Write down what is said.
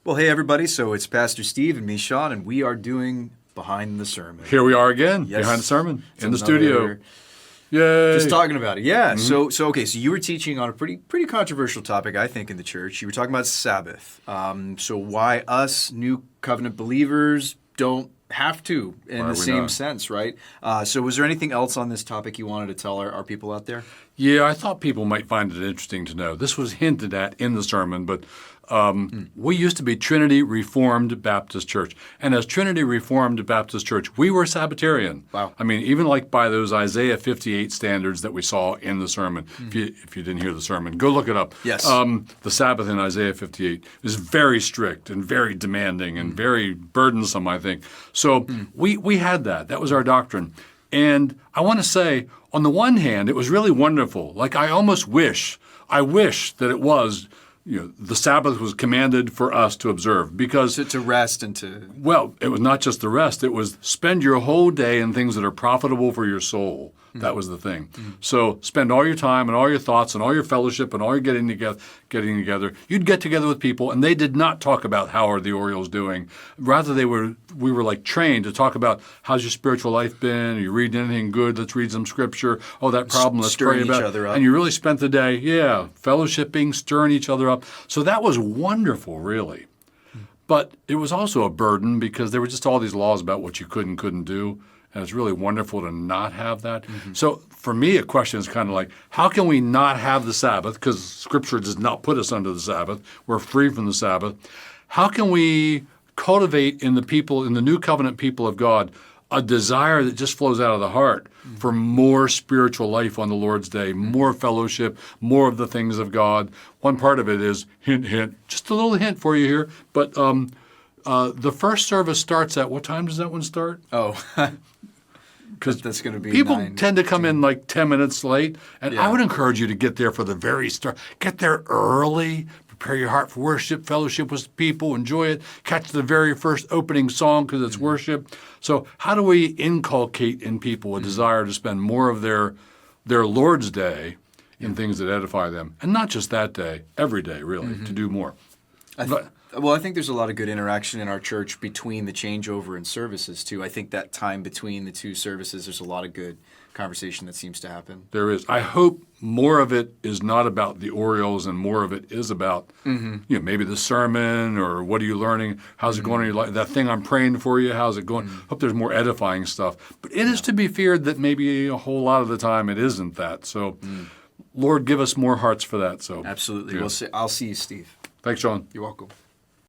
Well, hey, everybody. So it's Pastor Steve and me, Sean, and we are doing Behind the Sermon. Here we are again, Yes. behind the sermon, It's in the another- studio. Yay! Just talking about it. Yeah. So okay. So you were teaching on a pretty controversial topic, I think, in the church. You were talking about Sabbath. So why us new covenant believers don't have to in Why the are we same not? sense, right? So was there anything else on this topic you wanted to tell our people out there? Yeah, I thought people might find it interesting to know. This was hinted at in the sermon, but we used to be Trinity Reformed Baptist Church. And as Trinity Reformed Baptist Church, we were Sabbatarian. Wow. I mean, even like by those Isaiah 58 standards that we saw in the sermon. If you didn't hear the sermon, go look it up. Yes. The Sabbath in Isaiah 58 is very strict and very demanding and very burdensome, I think. So we had that. That was our doctrine. And I want to say, on the one hand, it was really wonderful. Like I wish that it was, the Sabbath was commanded for us to observe because To rest and to well, it was not just the rest. It was spend your whole day in things that are profitable for your soul. That was the thing. So spend all your time and all your thoughts and all your fellowship and all your getting together. You'd get together with people, and they did not talk about how are the Orioles doing. Rather, we were like trained to talk about how's your spiritual life been? Are you reading anything good? Let's read some scripture. Oh, that problem, let's Stirring pray each about. other up. And you really spent the day, fellowshipping, stirring each other up. So that was wonderful, really. But it was also a burden because there were just all these laws about what you could and couldn't do. And it's really wonderful to not have that. So for me, a question is kind of like, how can we not have the Sabbath? Because Scripture does not put us under the Sabbath. We're free from the Sabbath. How can we cultivate in the new covenant people of God, a desire that just flows out of the heart for more spiritual life on the Lord's Day, more fellowship, more of the things of God? One part of it is, hint, hint, just a little hint for you here, but the first service starts at, what time does that one start? oh. Because That's going to be people 9, tend to come in like 10 minutes late, and Yeah. I would encourage you to get there for the very start. Get there early, prepare your heart for worship, fellowship with people, enjoy it, catch the very first opening song because it's worship. So how do we inculcate in people a desire to spend more of their Lord's Day in things that edify them? And not just that day, every day, really, to do more. Well, I think there's a lot of good interaction in our church between the changeover and services, too. I think that time between the two services, there's a lot of good conversation that seems to happen. There is. I hope more of it is not about the Orioles and more of it is about, maybe the sermon or what are you learning? How's it going in your life? That thing I'm praying for you, how's it going? Hope there's more edifying stuff. But it is to be feared that maybe a whole lot of the time it isn't that. So, Lord, give us more hearts for that. So Absolutely. Yeah. I'll see you, Steve. Thanks, Sean. You're welcome.